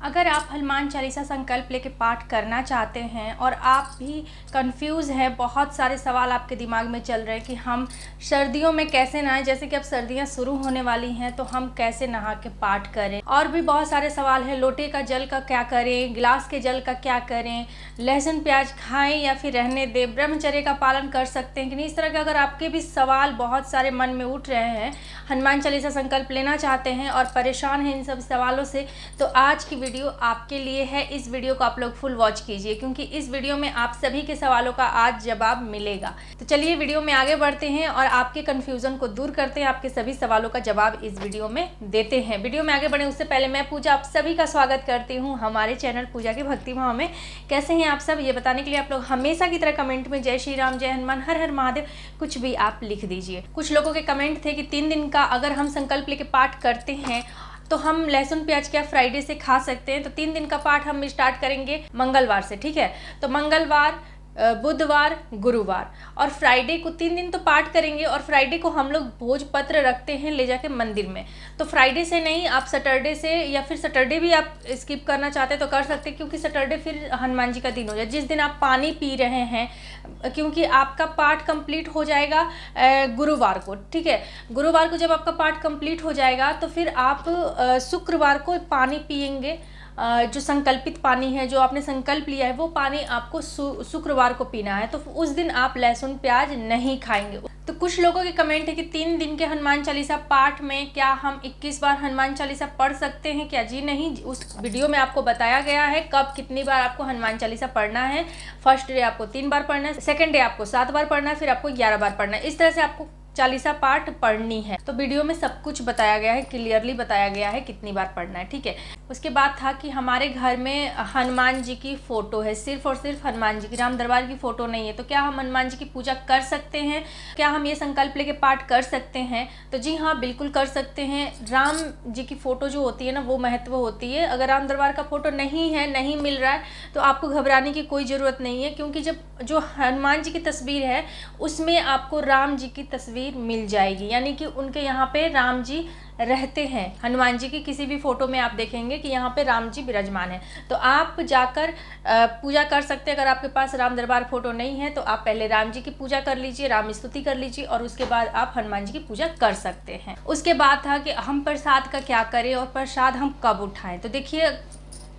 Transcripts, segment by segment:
अगर आप हनुमान चालीसा संकल्प लेके पाठ करना चाहते हैं और आप भी कंफ्यूज हैं, बहुत सारे सवाल आपके दिमाग में चल रहे हैं कि हम सर्दियों में कैसे नहाएं, जैसे कि अब सर्दियां शुरू होने वाली हैं तो हम कैसे नहा के पाठ करें। और भी बहुत सारे सवाल हैं, लोटे का जल का क्या करें, गिलास के जल का क्या करें, लहसुन प्याज खाएं या फिर रहने दें, ब्रह्मचर्य का पालन कर सकते हैं कि नहीं। इस तरह के अगर आपके भी सवाल बहुत सारे मन में उठ रहे हैं, हनुमान चालीसा संकल्प लेना चाहते हैं और परेशान हैं इन सब सवालों से, तो आज की वीडियो आपके लिए है। इस वीडियो को आप लोग फुल वॉच कीजिए क्योंकि इस वीडियो में आप सभी के सवालों का आज जवाब मिलेगा। तो चलिए वीडियो में आगे बढ़ते हैं और आपके कन्फ्यूज़न को दूर करते हैं, आपके सभी सवालों का जवाब इस वीडियो में देते हैं। वीडियो में आगे बढ़े उससे पहले मैं पूजा आप सभी का स्वागत करती हूँ हमारे चैनल पूजा के भक्ति भाव में। कैसे हैं आप सब, ये बताने के लिए आप लोग हमेशा की तरह कमेंट में जय श्री राम, जय हनुमान, हर हर महादेव कुछ भी आप लिख दीजिए। कुछ लोगों के कमेंट थे कि 3 दिन का अगर हम संकल्प लेके पाठ करते हैं तो हम लहसुन प्याज क्या फ्राइडे से खा सकते हैं। तो 3 दिन का पाठ हम स्टार्ट करेंगे मंगलवार से, ठीक है। तो मंगलवार, बुधवार, गुरुवार और फ्राइडे को 3 दिन तो पाठ करेंगे। और फ्राइडे को हम लोग भोजपत्र रखते हैं ले जाके मंदिर में। तो फ्राइडे से नहीं, आप सैटरडे से या फिर सैटरडे भी आप स्किप करना चाहते हैं तो कर सकते हैं क्योंकि सैटरडे फिर हनुमान जी का दिन हो जाए। जिस दिन आप पानी पी रहे हैं, क्योंकि आपका पाठ कंप्लीट हो जाएगा गुरुवार को, ठीक है। गुरुवार को जब आपका पाठ कंप्लीट हो जाएगा तो फिर आप शुक्रवार को पानी पिएंगे। जो संकल्पित पानी है, जो आपने संकल्प लिया है, वो पानी आपको शुक्रवार को पीना है। तो उस दिन आप लहसुन प्याज नहीं खाएंगे। तो कुछ लोगों के कमेंट है कि 3 दिन के हनुमान चालीसा पाठ में क्या हम 21 बार हनुमान चालीसा पढ़ सकते हैं क्या? जी नहीं, उस वीडियो में आपको बताया गया है कब कितनी बार आपको हनुमान चालीसा पढ़ना है। फर्स्ट डे आपको 3 बार पढ़ना है, सेकेंड डे आपको 7 बार पढ़ना है, फिर आपको 11 बार पढ़ना है। इस तरह से आपको चालीसा पाठ पढ़नी है। तो वीडियो में सब कुछ बताया गया है, क्लियरली बताया गया है कितनी बार पढ़ना है, ठीक है। उसके बाद था कि हमारे घर में हनुमान जी की फ़ोटो है, सिर्फ और सिर्फ हनुमान जी की, राम दरबार की फ़ोटो नहीं है। तो क्या हम हनुमान जी की पूजा कर सकते हैं? क्या हम ये संकल्प लेके पाठ कर सकते हैं? तो जी हाँ, बिल्कुल कर सकते हैं। राम जी की फ़ोटो जो होती है ना, वो महत्व होती है। अगर राम दरबार का फ़ोटो नहीं है, नहीं मिल रहा है, तो आपको घबराने की कोई ज़रूरत नहीं है क्योंकि जब जो हनुमान जी की तस्वीर है उसमें आपको राम जी की तस्वीर मिल जाएगी, यानी कि उनके यहाँ पे राम जी रहते हैं। हनुमान जी की किसी भी फोटो में आप देखेंगे कि यहाँ पे राम जी विराजमान है। तो आप जाकर पूजा कर सकते हैं। अगर आपके पास राम दरबार फोटो नहीं है तो आप पहले राम जी की पूजा कर लीजिए, राम स्तुति कर लीजिए और उसके बाद आप हनुमान जी की पूजा कर सकते हैं। उसके बाद था कि हम प्रसाद का क्या करें और प्रसाद हम कब उठाएं। तो देखिए,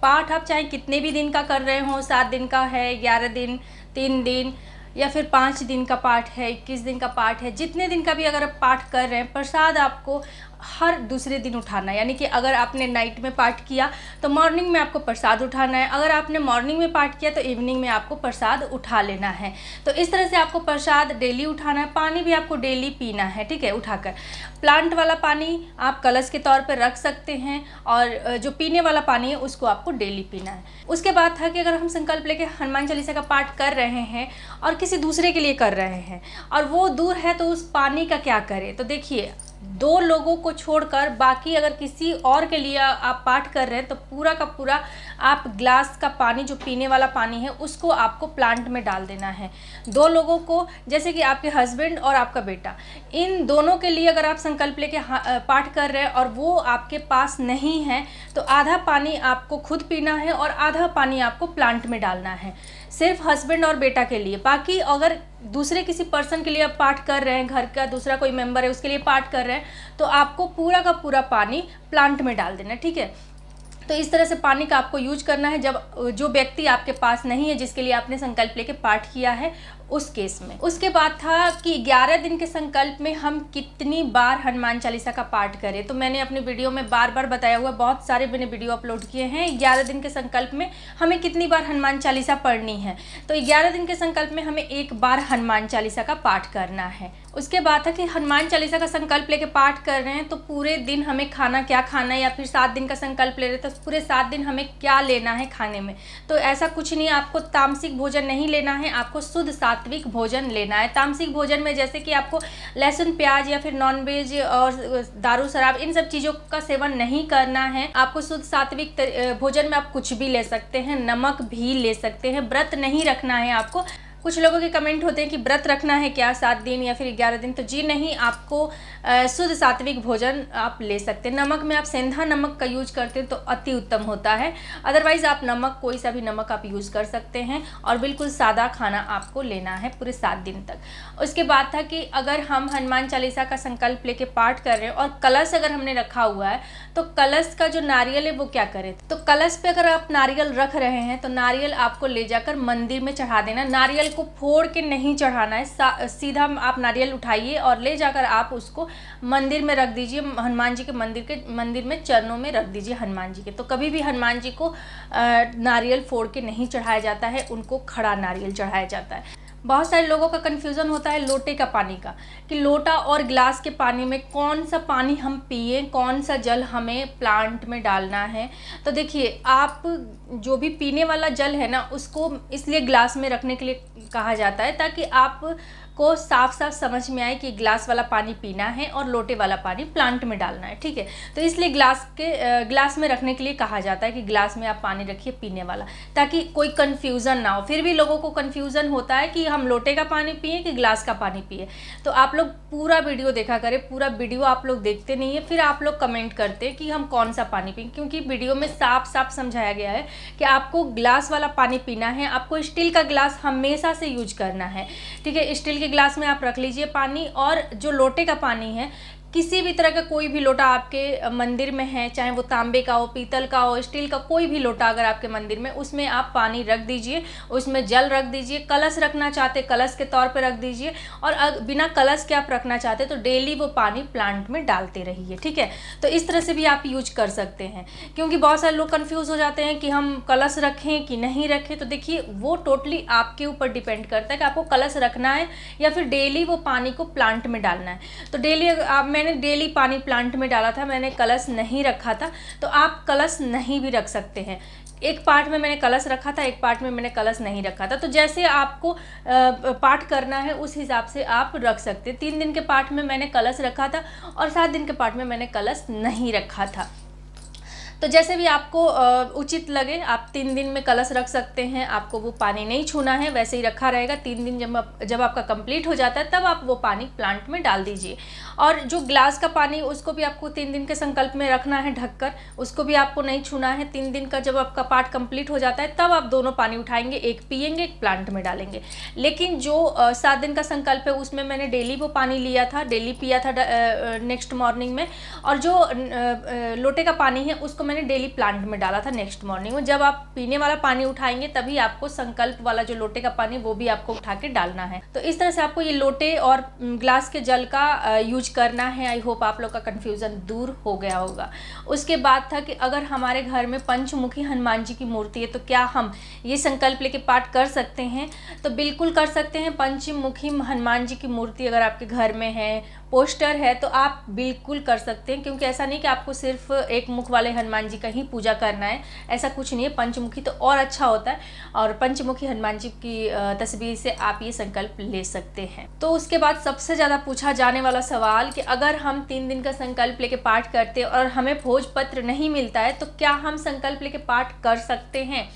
पाठ आप चाहे कितने भी दिन का कर रहे हो, 7 दिन का है, 11 दिन, 3 दिन या फिर 5 दिन का पाठ है, 21 दिन का पाठ है, जितने दिन का भी अगर आप पाठ कर रहे हैं, प्रसाद आपको हर दूसरे दिन उठाना है। यानी कि अगर आपने नाइट में पाठ किया तो मॉर्निंग में आपको प्रसाद उठाना है। अगर आपने मॉर्निंग में पाठ किया तो इवनिंग में आपको प्रसाद उठा लेना है। तो इस तरह से आपको प्रसाद डेली उठाना है। पानी भी आपको डेली पीना है, ठीक है, उठाकर। प्लांट वाला पानी आप कलश के तौर पर रख सकते हैं और जो पीने वाला पानी है उसको आपको डेली पीना है। उसके बाद था कि अगर हम संकल्प लेके हनुमान चालीसा का पाठ कर रहे हैं और किसी दूसरे के लिए कर रहे हैं और वो दूर है तो उस पानी का क्या करें। तो देखिए, 2 लोगों को छोड़कर बाकी अगर किसी और के लिए आप पाठ कर रहे हैं तो पूरा का पूरा आप ग्लास का पानी, जो पीने वाला पानी है, उसको आपको प्लांट में डाल देना है। 2 लोगों को, जैसे कि आपके हस्बैंड और आपका बेटा, इन दोनों के लिए अगर आप संकल्प लेके पाठ कर रहे हैं और वो आपके पास नहीं है तो आधा पानी आपको खुद पीना है और आधा पानी आपको प्लांट में डालना है। सिर्फ हस्बैंड और बेटा के लिए। बाकी अगर दूसरे किसी पर्सन के लिए आप पाठ कर रहे हैं, घर का दूसरा कोई मेंबर है उसके लिए पाठ कर रहे हैं, तो आपको पूरा का पूरा पानी प्लांट में डाल देना है, ठीक है। तो इस तरह से पानी का आपको यूज करना है जब जो व्यक्ति आपके पास नहीं है, जिसके लिए आपने संकल्प लेके पाठ किया है, उस केस में। उसके बाद था कि 11 दिन के संकल्प में हम कितनी बार हनुमान चालीसा का पाठ करें। तो मैंने अपनी वीडियो में बार बार बताया हुआ, बहुत सारे मैंने वीडियो अपलोड किए हैं। 11 दिन के संकल्प में हमें कितनी बार हनुमान चालीसा पढ़नी है। तो 11 दिन के संकल्प में हमें 1 बार हनुमान चालीसा का पाठ करना है। उसके बाद था कि हनुमान चालीसा का संकल्प लेके पाठ कर रहे हैं तो पूरे दिन हमें खाना क्या खाना है, या फिर 7 दिन का संकल्प ले रहे हैं तो पूरे 7 दिन हमें क्या लेना है खाने में। तो ऐसा कुछ नहीं, आपको तामसिक भोजन नहीं लेना है, आपको शुद्ध सात्विक भोजन लेना है। तामसिक भोजन में जैसे कि आपको लहसुन प्याज या फिर नॉनवेज और दारू शराब, इन सब चीज़ों का सेवन नहीं करना है। आपको शुद्ध सात्विक भोजन में आप कुछ भी ले सकते हैं, नमक भी ले सकते हैं। व्रत नहीं रखना है आपको, कुछ लोगों के कमेंट होते हैं कि व्रत रखना है क्या 7 दिन या फिर 11 दिन, तो जी नहीं, आपको शुद्ध सात्विक भोजन आप ले सकते हैं। नमक में आप सेंधा नमक का यूज करते हैं तो अति उत्तम होता है, अदरवाइज़ आप नमक, कोई सा भी नमक आप यूज़ कर सकते हैं और बिल्कुल सादा खाना आपको लेना है पूरे 7 दिन तक। उसके बाद था कि अगर हम हनुमान चालीसा का संकल्प लेके पाठ कर रहे हैं और कलश अगर हमने रखा हुआ है तो कलश का जो नारियल है वो क्या करें। तो कलश पे अगर आप नारियल रख रहे हैं तो नारियल आपको ले जाकर मंदिर में चढ़ा देना। नारियल को फोड़ के नहीं चढ़ाना है, सीधा आप नारियल उठाइए और ले जाकर आप उसको मंदिर में रख दीजिए, हनुमान जी के मंदिर में चरणों में रख दीजिए हनुमान जी के। तो कभी भी हनुमान जी को नारियल फोड़ के नहीं चढ़ाया जाता है, उनको खड़ा नारियल चढ़ाया जाता है। बहुत सारे लोगों का कन्फ्यूज़न होता है लोटे का पानी का, कि लोटा और गिलास के पानी में कौन सा पानी हम पिए, कौन सा जल हमें प्लांट में डालना है। तो देखिए, आप जो भी पीने वाला जल है ना, उसको इसलिए गिलास में रखने के लिए कहा जाता है ताकि आप को साफ साफ समझ में आए कि गिलास वाला पानी पीना है और लोटे वाला पानी प्लांट में डालना है, ठीक है। तो इसलिए गिलास में रखने के लिए कहा जाता है कि गिलास में आप पानी रखिए पीने वाला, ताकि कोई कन्फ्यूज़न ना हो। फिर भी लोगों को कन्फ्यूज़न होता है कि हम लोटे का पानी पिए कि गिलास का पानी पिए। तो आप लोग पूरा वीडियो देखा करें, पूरा वीडियो आप लोग देखते नहीं है, फिर आप लोग कमेंट करते हैं कि हम कौन सा पानी पिए, क्योंकि वीडियो में साफ साफ समझाया गया है कि आपको गिलास वाला पानी पीना है। आपको स्टील का गिलास हमेशा से यूज करना है, ठीक है। स्टील के गिलास में आप रख लीजिए पानी, और जो लोटे का पानी है, किसी भी तरह का कोई भी लोटा आपके मंदिर में है, चाहे वो तांबे का हो, पीतल का हो, स्टील का कोई भी लोटा अगर आपके मंदिर में, उसमें आप पानी रख दीजिए, उसमें जल रख दीजिए। कलश रखना चाहते कलश के तौर पे रख दीजिए, और बिना कलश के आप रखना चाहते तो डेली वो पानी प्लांट में डालते रहिए, ठीक है। तो इस तरह से भी आप यूज कर सकते हैं, क्योंकि बहुत सारे लोग कन्फ्यूज़ हो जाते हैं कि हम कलश रखें कि नहीं रखें। तो देखिए, वो टोटली आपके ऊपर डिपेंड करता है कि आपको कलश रखना है या फिर डेली वो पानी को प्लांट में डालना है। तो डेली मैंने डेली पानी प्लांट में डाला था, मैंने कलश नहीं रखा था, तो आप कलश नहीं भी रख सकते हैं। एक पार्ट में मैंने कलश रखा था, एक पार्ट में मैंने कलश नहीं रखा था। तो जैसे आपको पाठ करना है उस हिसाब से आप रख सकते हैं। 3 दिन के पाठ में मैंने कलश रखा था और 7 दिन के पाठ में मैंने कलश नहीं रखा था। तो जैसे भी आपको उचित लगे, आप 3 दिन में कलश रख सकते हैं, आपको वो पानी नहीं छूना है, वैसे ही रखा रहेगा। 3 दिन जब आपका कंप्लीट हो जाता है तब आप वो पानी प्लांट में डाल दीजिए। और जो ग्लास का पानी, उसको भी आपको 3 दिन के संकल्प में रखना है ढककर, उसको भी आपको नहीं छूना है। 3 दिन का जब आपका पाठ कंप्लीट हो जाता है तब आप दोनों पानी उठाएंगे, एक पिएंगे, एक प्लांट में डालेंगे। लेकिन जो 7 दिन का संकल्प है उसमें मैंने डेली वो पानी लिया था, डेली पिया था नेक्स्ट मॉर्निंग में, और जो लोटे का पानी है उसको मैंने डेली प्लांट में डाला था नेक्स्ट मॉर्निंग में। जब आप पीने वाला पानी उठाएंगे तभी आपको संकल्प वाला जो लोटे का पानी वो भी आपको उठा के डालना है। तो इस तरह से आपको ये लोटे और ग्लास के जल का यूज करना है। आई होप आप लोग का कन्फ्यूज़न दूर हो गया होगा। उसके बाद था कि अगर हमारे घर में पंचमुखी हनुमान जी की मूर्ति है तो क्या हम ये संकल्प लेके पाठ कर सकते हैं? तो बिल्कुल कर सकते हैं। पंचमुखी हनुमान जी की मूर्ति अगर आपके घर में है, पोस्टर है, तो आप बिल्कुल कर सकते हैं, क्योंकि ऐसा नहीं कि आपको सिर्फ एक मुख वाले हनुमान जी का ही पूजा करना है, ऐसा कुछ नहीं है। पंचमुखी तो और अच्छा होता है, और पंचमुखी हनुमान जी की तस्वीर से आप ये संकल्प ले सकते हैं। तो उसके बाद सबसे ज़्यादा पूछा जाने वाला सवाल कि अगर हम 3 दिन का संकल्प लेके पाठ करते हैं और हमें भोजपत्र नहीं मिलता है तो क्या हम संकल्प लेके पाठ कर सकते हैं?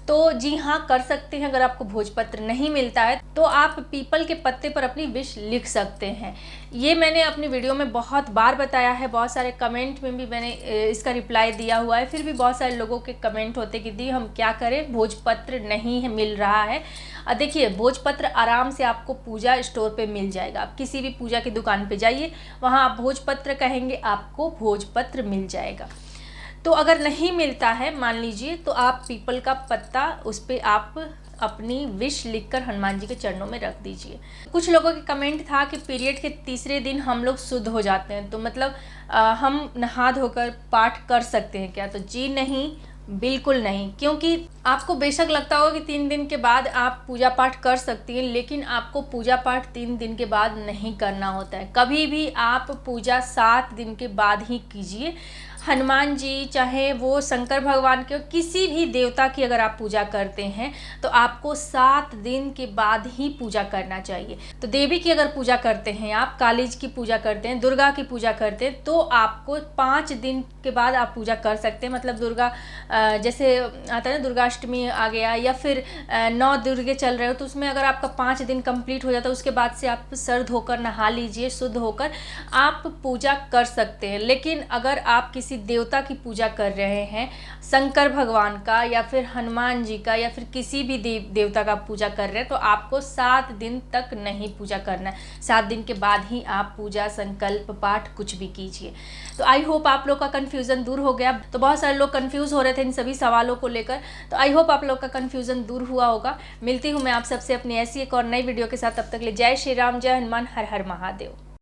तो जी हाँ, कर सकते हैं। अगर आपको भोजपत्र नहीं मिलता है तो आप पीपल के पत्ते पर अपनी विश लिख सकते हैं। ये मैंने अपनी वीडियो में बहुत बार बताया है, बहुत सारे कमेंट में भी मैंने इसका रिप्लाई दिया हुआ है। फिर भी बहुत सारे लोगों के कमेंट होते कि दी हम क्या करें, भोजपत्र नहीं है, मिल रहा है। देखिए, भोजपत्र आराम से आपको पूजा स्टोर पे मिल जाएगा। आप किसी भी पूजा की दुकान पे जाइए, वहाँ आप भोजपत्र कहेंगे, आपको भोजपत्र मिल जाएगा। तो अगर नहीं मिलता है मान लीजिए, तो आप पीपल का पत्ता, उस पर आप अपनी विश लिखकर हनुमान जी के चरणों में रख दीजिए। कुछ लोगों के कमेंट था कि पीरियड के तीसरे दिन हम लोग शुद्ध हो जाते हैं, तो मतलब हम नहा धोकर पाठ कर सकते हैं क्या? तो जी नहीं, बिल्कुल नहीं। क्योंकि आपको बेशक लगता होगा कि 3 दिन के बाद आप पूजा पाठ कर सकती हैं, लेकिन आपको पूजा पाठ 3 दिन के बाद नहीं करना होता है। कभी भी आप पूजा 7 दिन के बाद ही कीजिए। हनुमान जी, चाहे वो शंकर भगवान के, किसी भी देवता की अगर आप पूजा करते हैं तो आपको 7 दिन के बाद ही पूजा करना चाहिए। तो देवी की अगर पूजा करते हैं, आप काली जी की पूजा करते हैं, दुर्गा की पूजा करते हैं, तो आपको 5 दिन के बाद आप पूजा कर सकते हैं। मतलब दुर्गा जैसे आता है ना, दुर्गाष्टमी आ गया, या फिर 9 दुर्गे चल रहे हो, तो उसमें अगर आपका 5 दिन कंप्लीट हो जाता है, उसके बाद से आप सर धोकर नहा लीजिए, शुद्ध होकर आप पूजा कर सकते हैं। लेकिन अगर आप किसी देवता की पूजा कर रहे हैं, शंकर भगवान का या फिर हनुमान जी का या फिर किसी भी देवता का पूजा कर रहे हैं, तो आपको 7 दिन तक नहीं पूजा करना है। 7 दिन के बाद ही आप पूजा, संकल्प, पाठ कुछ भी कीजिए। तो आई होप आप लोग का कन्फ्यूज़न दूर हो गया। तो बहुत सारे लोग कन्फ्यूज़ हो रहे थे इन सभी सवालों को लेकर, तो आई होप आप लोग का कन्फ्यूज़न दूर हुआ होगा। मिलती हूँ मैं आप सबसे अपनी ऐसी एक और नई वीडियो के साथ। तब तक के लिए जय श्री राम, जय हनुमान, हर हर महादेव।